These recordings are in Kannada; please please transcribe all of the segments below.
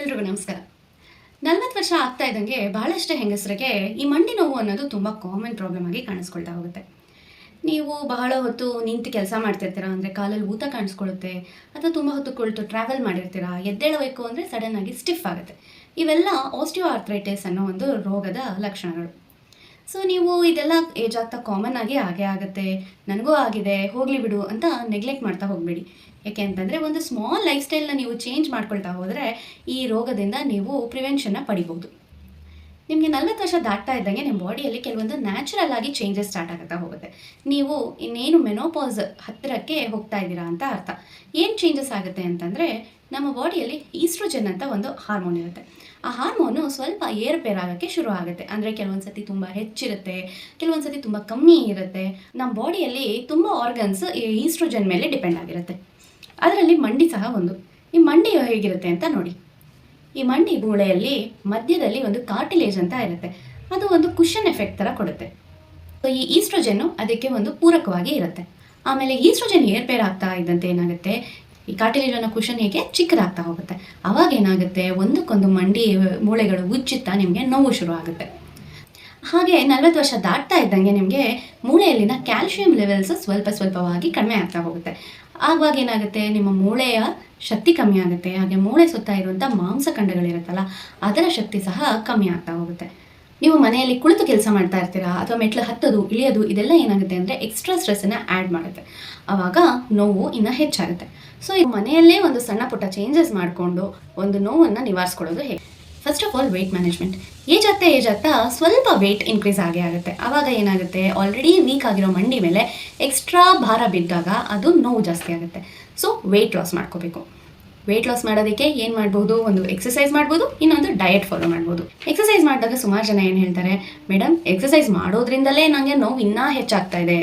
ಎಲ್ರಿಗೂ ನಮಸ್ಕಾರ. 40 ವರ್ಷ ಆಗ್ತಾ ಇದ್ದಂಗೆ ಬಹಳಷ್ಟು ಹೆಂಗಸರಿಗೆ ಈ ಮಂಡಿ ನೋವು ಅನ್ನೋದು ತುಂಬ ಕಾಮನ್ ಪ್ರಾಬ್ಲಮ್ ಆಗಿ ಕಾಣಿಸ್ಕೊಳ್ತಾ ಹೋಗುತ್ತೆ. ನೀವು ಬಹಳ ಹೊತ್ತು ನಿಂತು ಕೆಲಸ ಮಾಡ್ತಿರ್ತೀರಾ ಅಂದರೆ ಕಾಲಲ್ಲಿ ಊತ ಕಾಣಿಸ್ಕೊಳ್ಳುತ್ತೆ, ಅಥವಾ ತುಂಬ ಹೊತ್ತು ಕುಳಿತು ಟ್ರಾವೆಲ್ ಮಾಡಿರ್ತೀರಾ, ಎದ್ದೇಳಬೇಕು ಅಂದರೆ ಸಡನ್ನಾಗಿ ಸ್ಟಿಫ್ ಆಗುತ್ತೆ. ಇವೆಲ್ಲ ಆಸ್ಟಿಯೋ ಆರ್ಥ್ರೈಟಿಸ್ ಅನ್ನೋ ಒಂದು ರೋಗದ ಲಕ್ಷಣಗಳು. ಸೊ ನೀವು ಇದೆಲ್ಲ ಏಜ್ ಆಗ್ತಾ ಕಾಮನ್ ಆಗಿ ಹಾಗೆ ಆಗುತ್ತೆ, ನನಗೂ ಆಗಿದೆ, ಹೋಗಲಿ ಬಿಡು ಅಂತ ನೆಗ್ಲೆಕ್ಟ್ ಮಾಡ್ತಾ ಹೋಗಬೇಡಿ. ಯಾಕೆ ಅಂತಂದರೆ ಒಂದು ಸ್ಮಾಲ್ ಲೈಫ್ ಸ್ಟೈಲ್ನ ನೀವು ಚೇಂಜ್ ಮಾಡ್ಕೊಳ್ತಾ ಹೋದರೆ ಈ ರೋಗದಿಂದ ನೀವು ಪ್ರಿವೆನ್ಷನ್ನ ಪಡಿಬೋದು. ನಿಮಗೆ 40 ವರ್ಷ ದಾಟ್ತಾ ಇದ್ದಂಗೆ ನಿಮ್ಮ ಬಾಡಿಯಲ್ಲಿ ಕೆಲವೊಂದು ನ್ಯಾಚುರಲ್ ಆಗಿ ಚೇಂಜಸ್ ಸ್ಟಾರ್ಟ್ ಆಗುತ್ತಾ ಹೋಗುತ್ತೆ. ನೀವು ಇನ್ನೇನು ಮೆನೋಪಾಸ್ ಹತ್ತಿರಕ್ಕೆ ಹೋಗ್ತಾ ಇದ್ದೀರಾ ಅಂತ ಅರ್ಥ. ಏನು ಚೇಂಜಸ್ ಆಗುತ್ತೆ ಅಂತಂದರೆ, ನಮ್ಮ ಬಾಡಿಯಲ್ಲಿ ಈಸ್ಟ್ರೋಜನ್ ಅಂತ ಒಂದು ಹಾರ್ಮೋನ್ ಇರುತ್ತೆ. ಆ ಹಾರ್ಮೋನು ಸ್ವಲ್ಪ ಏರುಪೇರು ಆಗೋಕ್ಕೆ ಶುರು ಆಗುತ್ತೆ. ಅಂದರೆ ಕೆಲವೊಂದು ಸತಿ ತುಂಬ ಹೆಚ್ಚಿರುತ್ತೆ, ಕೆಲವೊಂದು ಸತಿ ತುಂಬ ಕಮ್ಮಿ ಇರುತ್ತೆ. ನಮ್ಮ ಬಾಡಿಯಲ್ಲಿ ತುಂಬ ಆರ್ಗನ್ಸ್ ಈ ಈಸ್ಟ್ರೋಜನ್ ಮೇಲೆ ಡಿಪೆಂಡ್ ಆಗಿರುತ್ತೆ. ಅದರಲ್ಲಿ ಮಂಡಿ ಸಹ ಒಂದು. ಈ ಮಂಡಿ ಹೇಗಿರುತ್ತೆ ಅಂತ ನೋಡಿ. ಈ ಮಂಡಿ ಮೂಳೆಯಲ್ಲಿ ಮಧ್ಯದಲ್ಲಿ ಒಂದು ಕಾರ್ಟಿಲೇಜ್ ಅಂತ ಇರುತ್ತೆ. ಅದು ಒಂದು ಕುಷನ್ ಎಫೆಕ್ಟ್ ಥರ ಕೊಡುತ್ತೆ. ಸೊ ಈ ಈಸ್ಟ್ರೋಜನ್ನು ಅದಕ್ಕೆ ಒಂದು ಪೂರಕವಾಗಿ ಇರುತ್ತೆ. ಆಮೇಲೆ ಈಸ್ಟ್ರೋಜನ್ ಏರ್ಪೇರ್ ಆಗ್ತಾ ಇದ್ದಂತೆ ಏನಾಗುತ್ತೆ, ಈ ಕಾರ್ಟಿಲೇಜ್ ಅನ್ನೋ ಕುಷನ್ ಹೇಗೆ ಚಿಕ್ಕದಾಗ್ತಾ ಹೋಗುತ್ತೆ. ಅವಾಗ ಏನಾಗುತ್ತೆ, ಒಂದಕ್ಕೊಂದು ಮಂಡಿ ಮೂಳೆಗಳು ಉಜ್ಜುತ್ತಾ ನಿಮಗೆ ನೋವು ಶುರು ಆಗುತ್ತೆ. ಹಾಗೆ 40 ವರ್ಷ ದಾಟ್ತಾ ಇದ್ದಂಗೆ ನಿಮಗೆ ಮೂಳೆಯಲ್ಲಿನ ಕ್ಯಾಲ್ಶಿಯಂ ಲೆವೆಲ್ಸ್ ಸ್ವಲ್ಪವಾಗಿ ಕಡಿಮೆ ಆಗ್ತಾ ಹೋಗುತ್ತೆ. ಆವಾಗ ಏನಾಗುತ್ತೆ, ನಿಮ್ಮ ಮೂಳೆಯ ಶಕ್ತಿ ಕಮ್ಮಿ ಆಗುತ್ತೆ. ಹಾಗೆ ಮೂಳೆ ಸುತ್ತ ಇರುವಂಥ ಮಾಂಸಖಂಡಗಳಿರುತ್ತಲ್ಲ, ಅದರ ಶಕ್ತಿ ಸಹ ಕಮ್ಮಿ ಆಗ್ತಾ ಹೋಗುತ್ತೆ. ನೀವು ಮನೆಯಲ್ಲಿ ಕುಳಿತು ಕೆಲಸ ಮಾಡ್ತಾ ಇರ್ತೀರಾ, ಅಥವಾ ಮೆಟ್ಲು ಹತ್ತೋದು ಇಳಿಯೋದು ಇದೆಲ್ಲ ಏನಾಗುತ್ತೆ ಅಂದರೆ ಎಕ್ಸ್ಟ್ರಾ ಸ್ಟ್ರೆಸ್ಸನ್ನು ಆ್ಯಡ್ ಮಾಡುತ್ತೆ. ಆವಾಗ ನೋವು ಇನ್ನೂ ಹೆಚ್ಚಾಗುತ್ತೆ. ಸೊ ಈ ಮನೆಯಲ್ಲೇ ಒಂದು ಸಣ್ಣ ಪುಟ್ಟ ಚೇಂಜಸ್ ಮಾಡಿಕೊಂಡು ಒಂದು ನೋವನ್ನು ನಿವಾರಿಸ್ಕೊಳ್ಳೋದು ಹೇಗೆ? First of all weight management. Age ಆಗ್ತಾ ಸ್ವಲ್ಪ ವೆಯ್ಟ್ ಇನ್ಕ್ರೀಸ್ ಆಗುತ್ತೆ. ಆವಾಗ ಏನಾಗುತ್ತೆ, ಆಲ್ರೆಡಿ ವೀಕ್ ಆಗಿರೋ ಮಂಡಿ ಮೇಲೆ ಎಕ್ಸ್ಟ್ರಾ ಭಾರ ಬಿದ್ದಾಗ ಅದು ನೋವು ಜಾಸ್ತಿ ಆಗುತ್ತೆ. ಸೊ ವೆಯ್ಟ್ ಲಾಸ್ ಮಾಡ್ಕೋಬೇಕು. ವೆಯ್ಟ್ ಲಾಸ್ ಮಾಡೋದಕ್ಕೆ ಏನು ಮಾಡ್ಬೋದು, ಒಂದು ಎಕ್ಸಸೈಸ್ ಮಾಡ್ಬೋದು, ಇನ್ನೊಂದು ಡಯಟ್ ಫಾಲೋ ಮಾಡ್ಬೋದು. ಎಕ್ಸಸೈಸ್ ಮಾಡಿದಾಗ ಸುಮಾರು ಜನ ಏನು ಹೇಳ್ತಾರೆ, ಮೇಡಮ್ ಎಕ್ಸಸೈಸ್ ಮಾಡೋದ್ರಿಂದಲೇ ನನಗೆ ನೋವು ಇನ್ನೂ ಹೆಚ್ಚಾಗ್ತಾ ಇದೆ,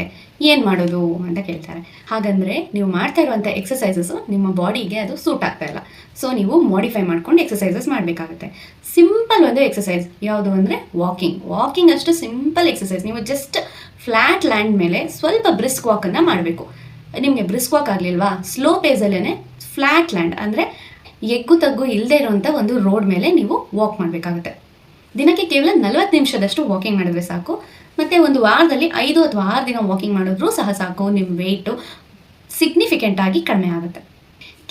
ಏನು ಮಾಡೋದು ಅಂತ ಕೇಳ್ತಾರೆ. ಹಾಗಂದರೆ ನೀವು ಮಾಡ್ತಾ ಇರುವಂಥ ಎಕ್ಸಸೈಸಸ್ಸು ನಿಮ್ಮ ಬಾಡಿಗೆ ಅದು ಸೂಟ್ ಆಗ್ತಾ ಇಲ್ಲ. ಸೊ ನೀವು ಮಾಡಿಫೈ ಮಾಡ್ಕೊಂಡು ಎಕ್ಸಸೈಸಸ್ ಮಾಡಬೇಕಾಗುತ್ತೆ. ಸಿಂಪಲ್ ಒಂದು ಎಕ್ಸಸೈಸ್ ಯಾವುದು ಅಂದರೆ ವಾಕಿಂಗ್ ಅಷ್ಟು ಸಿಂಪಲ್ ಎಕ್ಸಸೈಸ್. ನೀವು ಜಸ್ಟ್ ಫ್ಲ್ಯಾಟ್ ಲ್ಯಾಂಡ್ ಮೇಲೆ ಸ್ವಲ್ಪ ಬ್ರಿಸ್ಕ್ ವಾಕನ್ನು ಮಾಡಬೇಕು. ನಿಮಗೆ ಬ್ರಿಸ್ಕ್ ವಾಕ್ ಆಗಲಿಲ್ವಾ, ಸ್ಲೋ ಪೇಸಲ್ಲೇ ಫ್ಲ್ಯಾಟ್ ಲ್ಯಾಂಡ್ ಅಂದರೆ ಎಗ್ಗು ತಗ್ಗು ಇಲ್ಲದೆ ಇರೋವಂಥ ಒಂದು ರೋಡ್ ಮೇಲೆ ನೀವು ವಾಕ್ ಮಾಡಬೇಕಾಗುತ್ತೆ. ದಿನಕ್ಕೆ ಕೇವಲ 40 ನಿಮಿಷದಷ್ಟು ವಾಕಿಂಗ್ ಮಾಡಿದ್ರೆ ಸಾಕು. ಮತ್ತು ಒಂದು ವಾರದಲ್ಲಿ 5 ಅಥವಾ 6 ದಿನ ವಾಕಿಂಗ್ ಮಾಡಿದ್ರೂ ಸಹ ಸಾಕು, ನಿಮ್ಮ ವೆಯ್ಟು ಸಿಗ್ನಿಫಿಕೆಂಟಾಗಿ ಕಡಿಮೆ ಆಗುತ್ತೆ.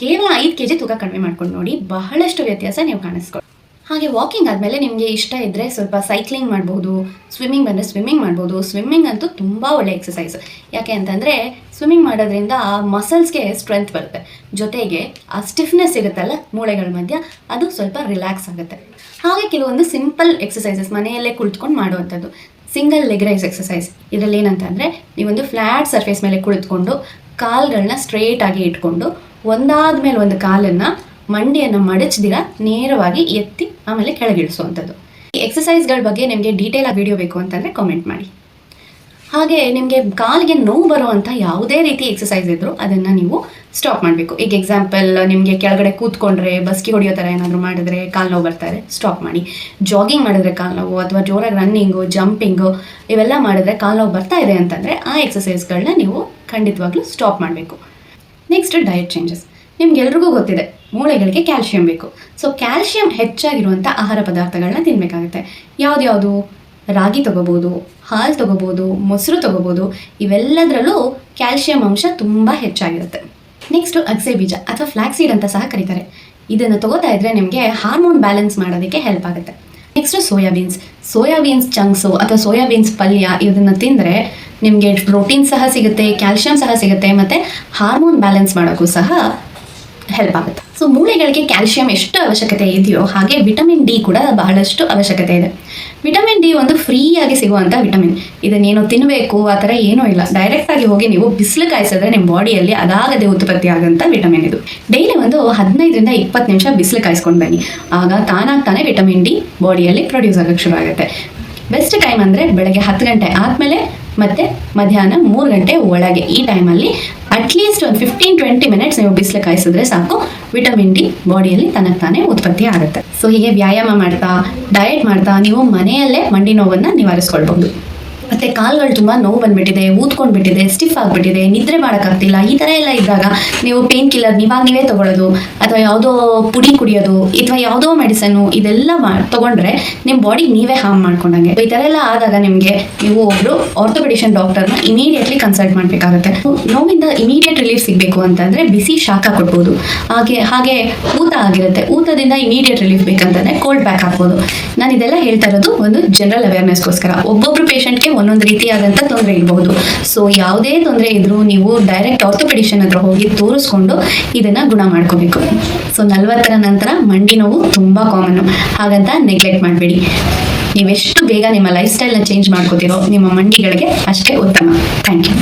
ಕೇವಲ 5 kg ತೂಕ ಕಡಿಮೆ ಮಾಡ್ಕೊಂಡು ನೋಡಿ, ಬಹಳಷ್ಟು ವ್ಯತ್ಯಾಸ ನೀವು ಕಾಣಿಸ್ಕೊಳ್ಳಿ. ಹಾಗೆ ವಾಕಿಂಗ್ ಆದಮೇಲೆ ನಿಮಗೆ ಇಷ್ಟ ಇದ್ದರೆ ಸ್ವಲ್ಪ ಸೈಕ್ಲಿಂಗ್ ಮಾಡ್ಬೋದು, ಸ್ವಿಮ್ಮಿಂಗ್ ಬಂದರೆ ಸ್ವಿಮ್ಮಿಂಗ್ ಮಾಡ್ಬೋದು. ಸ್ವಿಮ್ಮಿಂಗ್ ಅಂತೂ ತುಂಬ ಒಳ್ಳೆ ಎಕ್ಸಸೈಸ್. ಯಾಕೆ ಅಂತಂದರೆ ಸ್ವಿಮ್ಮಿಂಗ್ ಮಾಡೋದ್ರಿಂದ ಮಸಲ್ಸ್ಗೆ ಸ್ಟ್ರೆಂತ್ ಬರುತ್ತೆ, ಜೊತೆಗೆ ಆ ಸ್ಟಿಫ್ನೆಸ್ ಇರುತ್ತಲ್ಲ ಮೂಳೆಗಳ ಮಧ್ಯ, ಅದು ಸ್ವಲ್ಪ ರಿಲ್ಯಾಕ್ಸ್ ಆಗುತ್ತೆ. ಹಾಗೆ ಕೆಲವೊಂದು ಸಿಂಪಲ್ ಎಕ್ಸಸೈಸಸ್ ಮನೆಯಲ್ಲೇ ಕುಳಿತುಕೊಂಡು ಮಾಡುವಂಥದ್ದು. Single leg raise exercise. ಇದರಲ್ಲಿ ಏನಂತಂದರೆ, ನೀವೊಂದು ಫ್ಲ್ಯಾಟ್ ಸರ್ಫೇಸ್ ಮೇಲೆ ಕುಳಿತುಕೊಂಡು ಕಾಲುಗಳನ್ನ ಸ್ಟ್ರೇಟಾಗಿ ಇಟ್ಕೊಂಡು ಒಂದಾದ ಮೇಲೆ ಒಂದು ಕಾಲನ್ನು ಮಂಡಿಯನ್ನು ಮಡಚಿದಿರ ನೇರವಾಗಿ ಎತ್ತಿ ಆಮೇಲೆ ಕೆಳಗಿಳಿಸುವಂಥದ್ದು. ಈ ಎಕ್ಸಸೈಸ್ಗಳ ಬಗ್ಗೆ ನಿಮಗೆ ಡೀಟೇಲ್ ಆಗಿ ವಿಡಿಯೋ ಬೇಕು ಅಂತಂದರೆ ಕಾಮೆಂಟ್ ಮಾಡಿ. ಹಾಗೆ ನಿಮಗೆ ಕಾಲಿಗೆ ನೋವು ಬರುವಂಥ ಯಾವುದೇ ರೀತಿ ಎಕ್ಸಸೈಸ್ ಇದ್ದರೂ ಅದನ್ನು ನೀವು ಸ್ಟಾಪ್ ಮಾಡಬೇಕು. ಈಗ ಎಕ್ಸಾಂಪಲ್, ನಿಮಗೆ ಕೆಳಗಡೆ ಕೂತ್ಕೊಂಡ್ರೆ ಬಸ್ಕಿ ಹೊಡೆಯೋ ಥರ ಏನಾದರೂ ಮಾಡಿದ್ರೆ ಕಾಲು ನೋವು ಬರ್ತಾ ಇದೆ, ಸ್ಟಾಪ್ ಮಾಡಿ. ಜಾಗಿಂಗ್ ಮಾಡಿದ್ರೆ ಕಾಲು ನೋವು, ಅಥವಾ ಜೋರಾಗಿ ರನ್ನಿಂಗು, ಜಂಪಿಂಗು ಇವೆಲ್ಲ ಮಾಡಿದ್ರೆ ಕಾಲು ನೋವು ಬರ್ತಾ ಇದೆ ಅಂತಂದರೆ ಆ ಎಕ್ಸಸೈಸ್ಗಳನ್ನ ನೀವು ಖಂಡಿತವಾಗ್ಲೂ ಸ್ಟಾಪ್ ಮಾಡಬೇಕು. Next diet changes. ನಿಮ್ಗೆಲ್ರಿಗೂ ಗೊತ್ತಿದೆ, ಮೂಳೆಗಳಿಗೆ ಕ್ಯಾಲ್ಶಿಯಂ ಬೇಕು. ಸೊ ಕ್ಯಾಲ್ಶಿಯಂ ಹೆಚ್ಚಾಗಿರುವಂಥ ಆಹಾರ ಪದಾರ್ಥಗಳನ್ನ ತಿನ್ನಬೇಕಾಗುತ್ತೆ. ಯಾವ್ದು ರಾಗಿ ತೊಗೋಬೋದು, ಹಾಲು ತೊಗೋಬೋದು, ಮೊಸರು ತೊಗೋಬೋದು. ಇವೆಲ್ಲದರಲ್ಲೂ ಕ್ಯಾಲ್ಶಿಯಂ ಅಂಶ ತುಂಬ ಹೆಚ್ಚಾಗಿರುತ್ತೆ. ನೆಕ್ಸ್ಟು ಅಗಸೆ ಬೀಜ ಅಥವಾ ಫ್ಲ್ಯಾಕ್ಸೀಡ್ ಅಂತ ಸಹ ಕರೀತಾರೆ. ಇದನ್ನು ತೊಗೋತಾ ಇದ್ದರೆ ನಿಮಗೆ ಹಾರ್ಮೋನ್ ಬ್ಯಾಲೆನ್ಸ್ ಮಾಡೋದಕ್ಕೆ ಹೆಲ್ಪ್ ಆಗುತ್ತೆ. ನೆಕ್ಸ್ಟು ಸೋಯಾಬೀನ್ಸ್ ಚಂಕ್ಸು ಅಥವಾ ಸೋಯಾಬೀನ್ಸ್ ಪಲ್ಯ ಇದನ್ನು ತಿಂದರೆ ನಿಮಗೆ ಪ್ರೋಟೀನ್ ಸಹ ಸಿಗುತ್ತೆ, ಕ್ಯಾಲ್ಶಿಯಂ ಸಹ ಸಿಗುತ್ತೆ, ಮತ್ತು ಹಾರ್ಮೋನ್ ಬ್ಯಾಲೆನ್ಸ್ ಮಾಡೋಕ್ಕೂ ಸಹ ಹೆಲ್ಪ್ ಆಗುತ್ತೆ. ಸೊ ಮೂಳೆಗಳಿಗೆ ಕ್ಯಾಲ್ಶಿಯಂ ಎಷ್ಟು ಅವಶ್ಯಕತೆ ಇದೆಯೋ ಹಾಗೆ ವಿಟಮಿನ್ ಡಿ ಕೂಡ ಬಹಳಷ್ಟು ಅವಶ್ಯಕತೆ ಇದೆ. ವಿಟಮಿನ್ ಡಿ ಒಂದು ಫ್ರೀಯಾಗಿ ಸಿಗುವಂಥ ವಿಟಮಿನ್. ಇದನ್ನೇನೋ ತಿನ್ನಬೇಕು ಆ ಥರ ಏನೂ ಇಲ್ಲ. ಡೈರೆಕ್ಟಾಗಿ ಹೋಗಿ ನೀವು ಬಿಸಿಲು ಕಾಯಿಸಿದ್ರೆ ನಿಮ್ಮ ಬಾಡಿಯಲ್ಲಿ ಅದಾಗದೆ ಉತ್ಪತ್ತಿ ಆಗೋಂಥ ವಿಟಮಿನ್ ಇದು. ಡೈಲಿ ಒಂದು 15 ರಿಂದ 20 ನಿಮಿಷ ಬಿಸಿಲು ಕಾಯಿಸ್ಕೊಂಡು ಬನ್ನಿ. ಆಗ ತಾನಾಗ್ತಾನೆ ವಿಟಮಿನ್ ಡಿ ಬಾಡಿಯಲ್ಲಿ ಪ್ರೊಡ್ಯೂಸ್ ಆಗೋಕ್ಕೆ ಶುರು ಆಗುತ್ತೆ. ಬೆಸ್ಟ್ ಟೈಮ್ ಅಂದರೆ ಬೆಳಗ್ಗೆ 10 ಗಂಟೆ ಆದಮೇಲೆ ಮತ್ತು ಮಧ್ಯಾಹ್ನ 3 ಗಂಟೆ ಒಳಗೆ. ಈ ಟೈಮಲ್ಲಿ ಅಟ್ಲೀಸ್ಟ್ ಒಂದು 15-20 ಮಿನಿಟ್ಸ್ ನೀವು ಬಿಸಿಲು ಕಾಯಿಸಿದ್ರೆ ಸಾಕು, ವಿಟಮಿನ್ ಡಿ ಬಾಡಿಯಲ್ಲಿ ತಾನೇ ಉತ್ಪತ್ತಿ ಆಗುತ್ತೆ. ಸೊ ಹೀಗೆ ವ್ಯಾಯಾಮ ಮಾಡ್ತಾ, ಡಯಟ್ ಮಾಡ್ತಾ ನೀವು ಮನೆಯಲ್ಲೇ ಮಂಡಿ ನೋವನ್ನು ನಿವಾರಿಸ್ಕೊಳ್ಬಹುದು. ಮತ್ತು ಕಾಲುಗಳು ತುಂಬ ನೋವು ಬಂದುಬಿಟ್ಟಿದೆ, ಊದ್ಕೊಂಡ್ಬಿಟ್ಟಿದೆ, ಸ್ಟಿಫ್ ಆಗಿಬಿಟ್ಟಿದೆ, ನಿದ್ರೆ ಮಾಡೋಕ್ಕಾಗ್ತಿಲ್ಲ, ಈ ಥರ ಎಲ್ಲ ಇದ್ದಾಗ ನೀವು ಪೇನ್ ಕಿಲ್ಲರ್ ನೀವೇ ತೊಗೊಳ್ಳೋದು ಅಥವಾ ಯಾವುದೋ ಪುಡಿ ಕುಡಿಯೋದು ಅಥವಾ ಯಾವುದೋ ಮೆಡಿಸನ್ನು ಇದೆಲ್ಲ ತೊಗೊಂಡ್ರೆ ನಿಮ್ಮ ಬಾಡಿ ನೀವೇ ಹಾರ್ಮ್ ಮಾಡ್ಕೊಂಡಂಗೆ. ಈ ಥರ ಎಲ್ಲ ಆದಾಗ ನಿಮಗೆ ನೀವು ಒಬ್ಬರು ಆರ್ಥೋಪೆಡಿಷನ್ ಡಾಕ್ಟರ್ನ ಇಮಿಡಿಯೇಟ್ಲಿ ಕನ್ಸಲ್ಟ್ ಮಾಡಬೇಕಾಗುತ್ತೆ. ನೋವಿಂದ ಇಮಿಡಿಯೇಟ್ ರಿಲೀಫ್ ಸಿಗಬೇಕು ಅಂತಂದರೆ ಬಿಸಿ ಶಾಖ ಕೊಡ್ಬೋದು. ಹಾಗೆ ಊತ ಆಗಿರುತ್ತೆ, ಊತದಿಂದ ಇಮಿಡಿಯೇಟ್ ರಿಲೀಫ್ ಬೇಕಂತಂದರೆ ಕೋಲ್ಡ್ ಪ್ಯಾಕ್ ಹಾಕ್ಬೋದು. ನಾನು ಇದೆಲ್ಲ ಹೇಳ್ತಾ ಇರೋದು ಒಂದು ಜನರಲ್ ಅವೇರ್ನೆಸ್ಗೋಸ್ಕರ. ಒಬ್ಬೊಬ್ರು ಪೇಷಂಟ್ಗೆ ಒಂದೊಂದು ರೀತಿಯಾದಂಥ ತೊಂದರೆ ಇರಬಹುದು. ಸೊ ಯಾವುದೇ ತೊಂದರೆ ಇದ್ರೂ ನೀವು ಡೈರೆಕ್ಟ್ ಆರ್ಥೋಪೆಡಿಷನ್ ಹತ್ರ ಹೋಗಿ ತೋರಿಸ್ಕೊಂಡು ಇದನ್ನು ಗುಣ ಮಾಡ್ಕೋಬೇಕು. ಸೊ 40ರ ನಂತರ ಮಂಡಿ ನೋವು ತುಂಬ ಕಾಮನ್ನು, ಹಾಗಂತ ನೆಗ್ಲೆಕ್ಟ್ ಮಾಡಬೇಡಿ. ನೀವೆಷ್ಟು ಬೇಗ ನಿಮ್ಮ ಲೈಫ್ ಸ್ಟೈಲ್ನ ಚೇಂಜ್ ಮಾಡ್ಕೋತೀರೋ ನಿಮ್ಮ ಮಂಡಿಗಳಿಗೆ ಅಷ್ಟೇ ಉತ್ತಮ. Thank you.